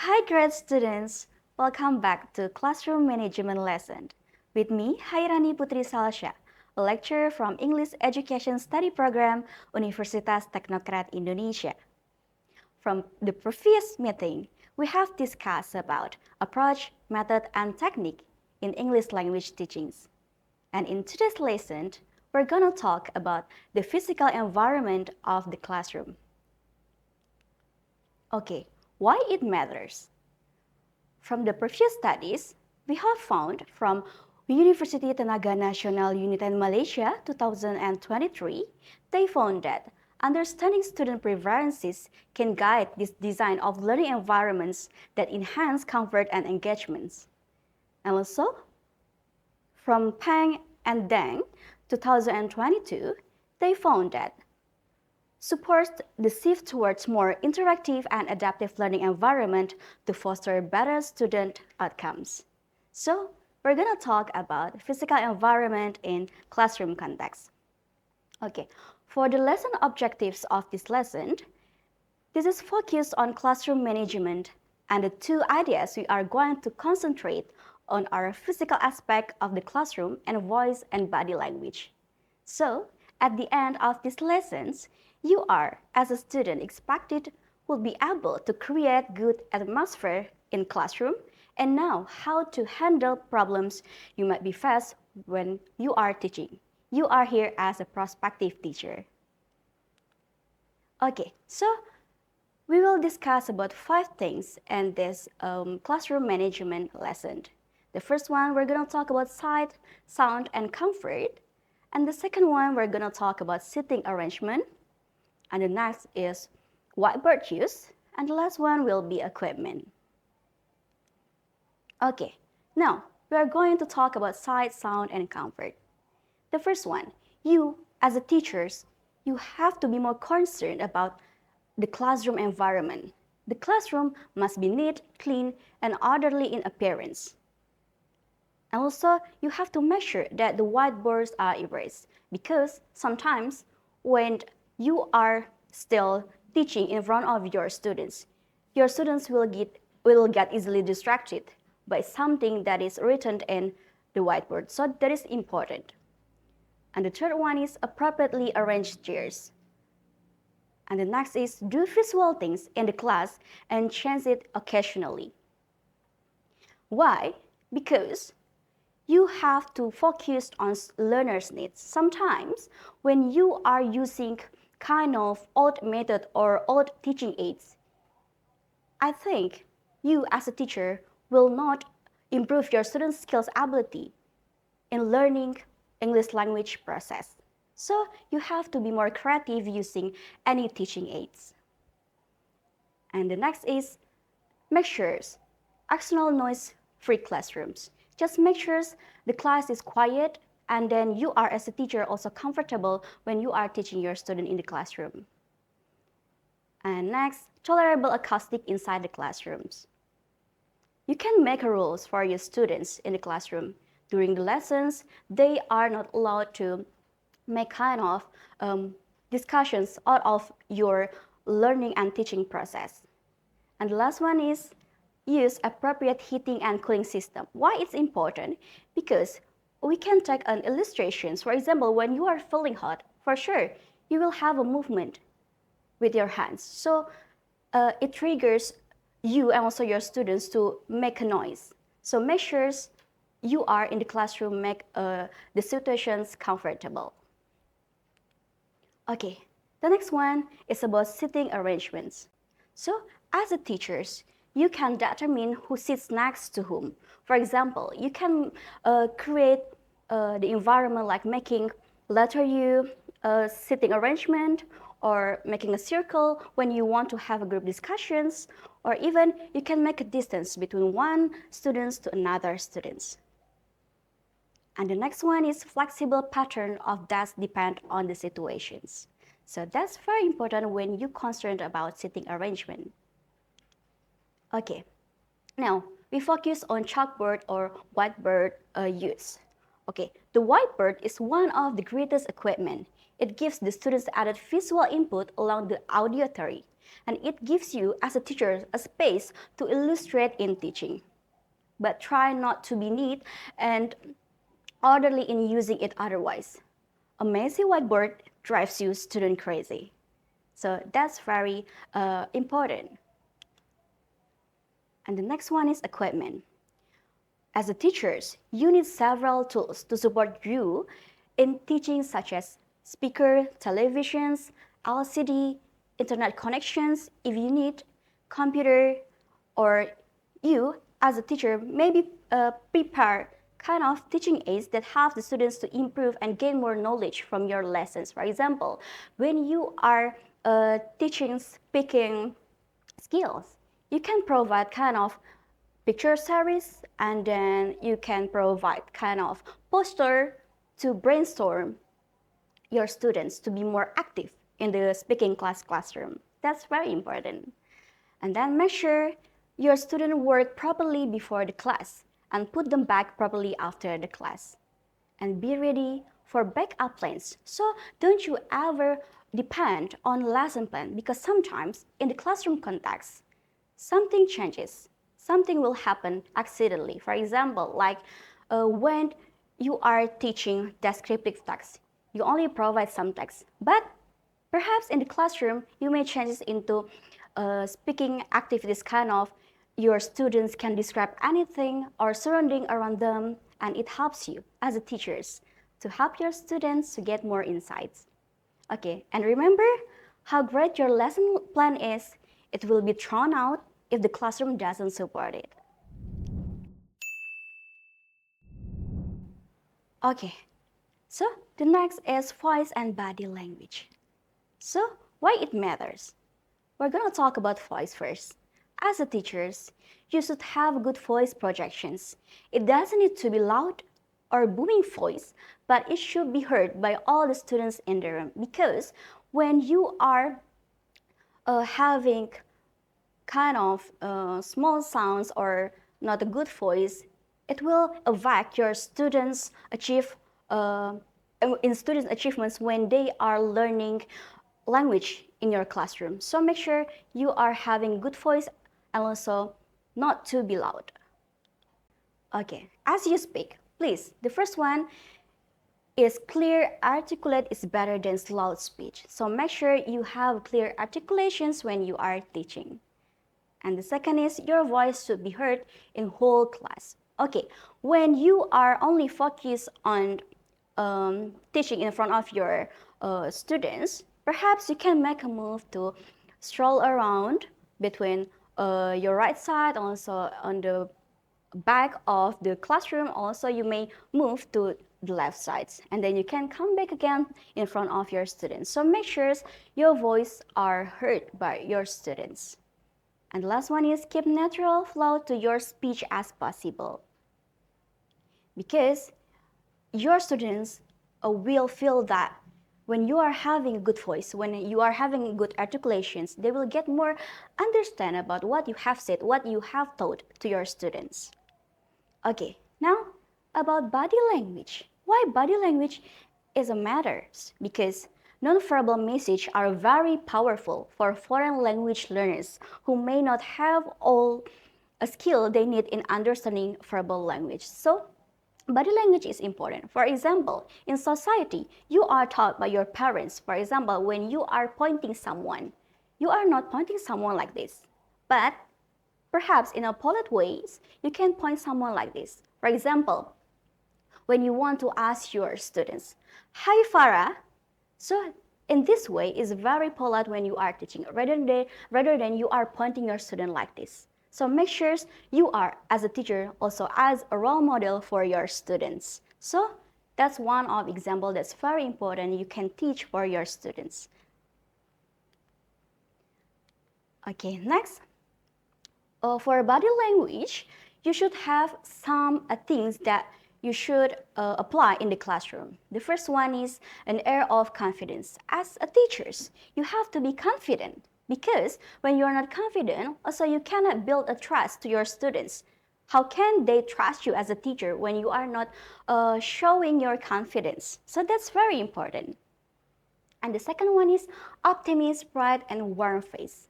Hi grad students, welcome back to Classroom Management Lesson. With me, Khairani Putri Salsya, a lecturer from English Education Study Program, Universitas Teknokrat Indonesia. From the previous meeting, we have discussed about approach, method, and technique in English language teachings. And in today's lesson, we're gonna talk about the physical environment of the classroom. Okay, why it matters? From the previous studies, we have found from University Tenaga Nasional United Malaysia 2023, they found that understanding student preferences can guide this design of learning environments that enhance comfort and engagements. And also, from Pang and Deng 2022, they found that supports the shift towards more interactive and adaptive learning environment to foster better student outcomes. So, we're going to talk about physical environment in classroom context. Okay, for the lesson objectives of this lesson, this is focused on classroom management, and the two ideas we are going to concentrate on are physical aspect of the classroom and voice and body language. So, at the end of these lessons, you are, as a student, expected will be able to create good atmosphere in classroom and know how to handle problems you might be faced when you are teaching. You are here as a prospective teacher. Okay, so we will discuss about 5 things in this classroom management lesson. The first one, we're going to talk about sight, sound, and comfort. And the second one, we're going to talk about seating arrangement. And the next is whiteboard use. And the last one will be equipment. Okay, now we are going to talk about sight, sound, and comfort. The first one, you as a teachers, you have to be more concerned about the classroom environment. The classroom must be neat, clean, and orderly in appearance. And also, you have to make sure that the whiteboards are erased because sometimes when you are still teaching in front of your students will get easily distracted by something that is written in the whiteboard. So that is important. And the third one is appropriately arranged chairs. And the next is do visual things in the class and change it occasionally. Why? Because you have to focus on learners' needs. Sometimes when you are using kind of old method or old teaching aids, I think you as a teacher will not improve your students' skills ability in learning English language process. So you have to be more creative using any teaching aids. And the next is make sure external noise-free classrooms. Just make sure the class is quiet and then you are as a teacher also comfortable when you are teaching your student in the classroom. And next, tolerable acoustic inside the classrooms. You can make rules for your students in the classroom. During the lessons, they are not allowed to make kind of discussions out of your learning and teaching process. And the last one is use appropriate heating and cooling system. Why it's important? Because we can take an illustration. For example, when you are feeling hot, for sure, you will have a movement with your hands. So it triggers you and also your students to make a noise. So make sure you are in the classroom, make the situations comfortable. Okay, the next one is about seating arrangements. So as a teachers, you can determine who sits next to whom. For example, you can create the environment like making letter U sitting arrangement or making a circle when you want to have a group discussions, or even you can make a distance between one student to another students. And the next one is flexible pattern of desks depend on the situations. So that's very important when you're concerned about sitting arrangement. Okay, now we focus on chalkboard or whiteboard use. Okay, the whiteboard is one of the greatest equipment. It gives the students added visual input along the auditory. and it gives you as a teacher a space to illustrate in teaching. But try not to be neat and orderly in using it otherwise. A messy whiteboard drives you student crazy. So that's very important. And the next one is equipment. As a teachers, you need several tools to support you in teaching, such as speaker, televisions, LCD, internet connections. If you need computer, or you as a teacher maybe prepare kind of teaching aids that help the students to improve and gain more knowledge from your lessons. For example, when you are teaching speaking skills, you can provide kind of picture series, and then you can provide kind of poster to brainstorm your students to be more active in the speaking classroom. That's very important. And then make sure your student work properly before the class and put them back properly after the class. And be ready for backup plans. So don't you ever depend on lesson plan, because sometimes in the classroom context, something changes. Something will happen accidentally. For example, like when you are teaching descriptive text, you only provide some text, but perhaps in the classroom, you may change it into speaking activities, kind of your students can describe anything or surrounding around them, and it helps you as a teachers to help your students to get more insights. Okay, and remember how great your lesson plan is, it will be thrown out if the classroom doesn't support it. Okay, so the next is voice and body language. So why it matters? We're gonna talk about voice first. As a teachers, you should have good voice projections. It doesn't need to be loud or booming voice, but it should be heard by all the students in the room, because when you are having kind of small sounds or not a good voice, it will affect your students' in students' achievements when they are learning language in your classroom. So make sure you are having good voice and also not to be loud. Okay, as you speak, please, the first one is clear articulate is better than loud speech. So make sure you have clear articulations when you are teaching. And the second is your voice should be heard in whole class. Okay, when you are only focused on teaching in front of your students, perhaps you can make a move to stroll around between your right side, also on the back of the classroom. Also, you may move to the left side, and then you can come back again in front of your students. So make sure your voice are heard by your students. And the last one is keep natural flow to your speech as possible, because your students will feel that when you are having a good voice, when you are having good articulations, they will get more understand about what you have said, what you have taught to your students. Okay, now about body language. Why body language is a matter? Because nonverbal messages are very powerful for foreign language learners who may not have all a skill they need in understanding verbal language. So body language is important. For example, in society, you are taught by your parents. For example, when you are pointing someone, you are not pointing someone like this, but perhaps in a polite ways, you can point someone like this. For example, when you want to ask your students, "Hi Farah," so in this way is very polite when you are teaching, rather than you are pointing your student like this. So make sure you are, as a teacher, also as a role model for your students. So that's one of example that's very important you can teach for your students. Okay, next. For body language, you should have some things that you should apply in the classroom. The first one is an air of confidence. As a teachers, you have to be confident, because when you are not confident, also you cannot build a trust to your students. How can they trust you as a teacher when you are not showing your confidence? So that's very important. And the second one is optimist, bright, and warm face.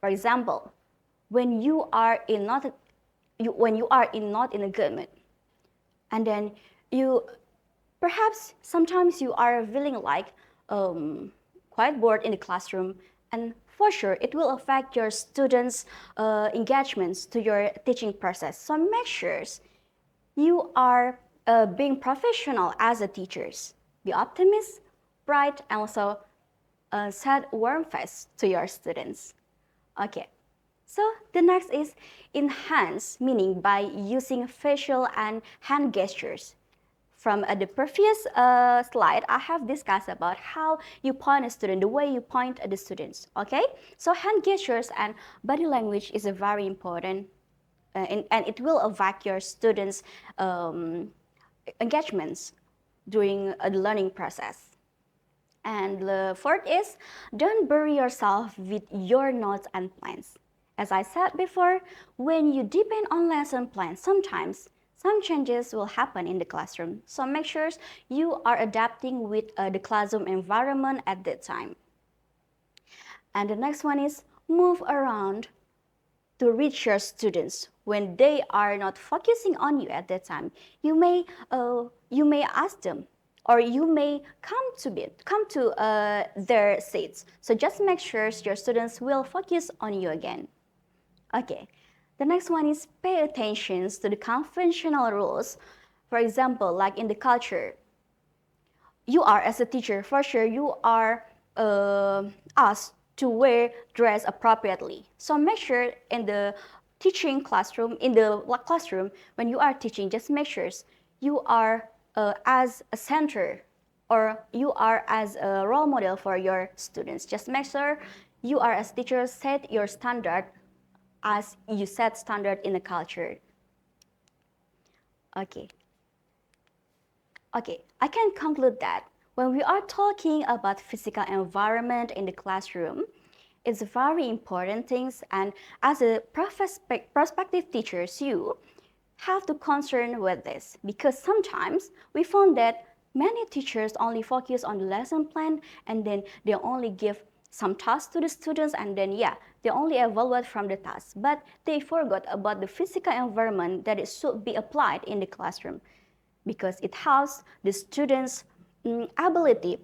For example, when you are in not in a good mood, and then you perhaps sometimes you are feeling like quite bored in the classroom, and for sure it will affect your students' engagements to your teaching process. So make sure you are being professional as a teachers. Be optimist, bright, and also set warm face to your students. Okay. So the next is enhance meaning by using facial and hand gestures. From the previous slide, I have discussed about how you point a student, the way you point at the students, okay? So hand gestures and body language is a very important, and it will affect your students' engagements during the learning process. And the fourth is, don't bury yourself with your notes and plans. As I said before, when you depend on lesson plans, sometimes some changes will happen in the classroom. So make sure you are adapting with the classroom environment at that time. And the next one is move around to reach your students when they are not focusing on you at that time. You may ask them, or you may come to their seats. So just make sure your students will focus on you again. Okay, the next one is pay attention to the conventional rules. For example, like in the culture, you are as a teacher, for sure you are asked to wear dress appropriately. So make sure in the teaching classroom, when you are teaching, just make sure you are as a center, or you are as a role model for your students. Just make sure you are as teachers set your standard as you set standard in the culture. Okay, I can conclude that when we are talking about physical environment in the classroom, it's very important things, and as a prospective teachers, you have to concern with this, because sometimes we found that many teachers only focus on the lesson plan, and then they only give some tasks to the students, and then they only evaluate from the tasks, but they forgot about the physical environment that it should be applied in the classroom, because it helps the students' ability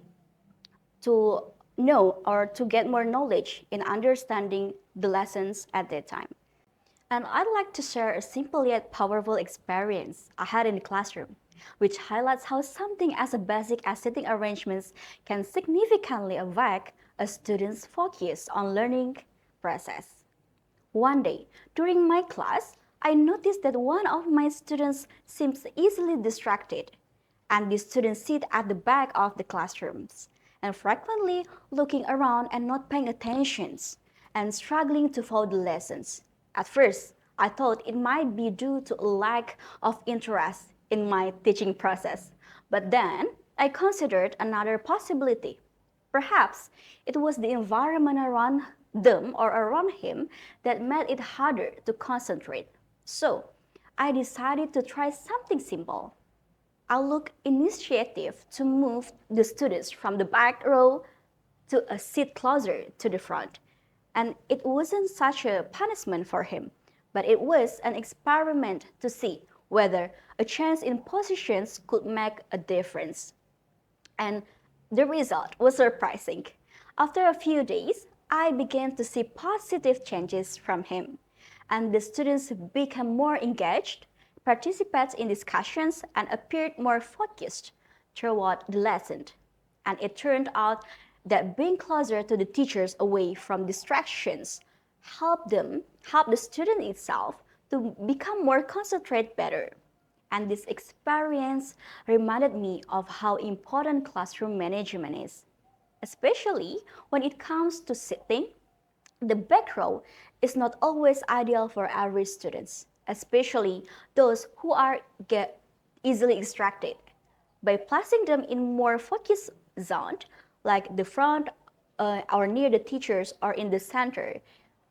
to know or to get more knowledge in understanding the lessons at that time. And I'd like to share a simple yet powerful experience I had in the classroom, which highlights how something as basic as seating arrangements can significantly affect a student's focus on learning process. One day, during my class, I noticed that one of my students seems easily distracted, and the students sit at the back of the classrooms and frequently looking around and not paying attention and struggling to follow the lessons. At first, I thought it might be due to a lack of interest in my teaching process, but then I considered another possibility. Perhaps it was the environment around them or around him that made it harder to concentrate. So, I decided to try something simple. I took initiative to move the students from the back row to a seat closer to the front. And it wasn't such a punishment for him, but it was an experiment to see whether a change in positions could make a difference. And the result was surprising. After a few days, I began to see positive changes from him, and the students became more engaged, participated in discussions, and appeared more focused throughout the lesson. And it turned out that being closer to the teachers away from distractions helped the student itself to become more concentrated better. And this experience reminded me of how important classroom management is, especially when it comes to sitting. The back row is not always ideal for every student, especially those who are get easily distracted. By placing them in more focused zone, like the front or near the teachers or in the center,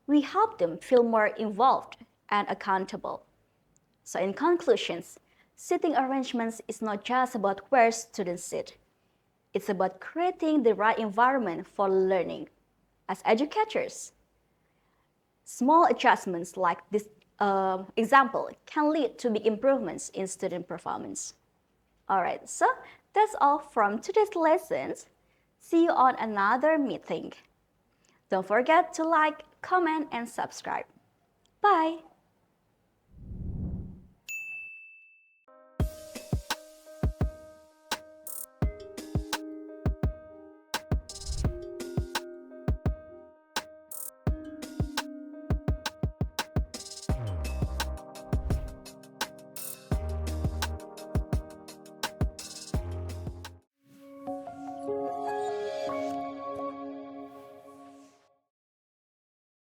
we help them feel more involved and accountable. So in conclusions, seating arrangements is not just about where students sit. It's about creating the right environment for learning. As educators, Small adjustments like this example can lead to big improvements in student performance. Alright, so that's all from today's lessons. See you on another meeting. Don't forget to like, comment, and subscribe. Bye!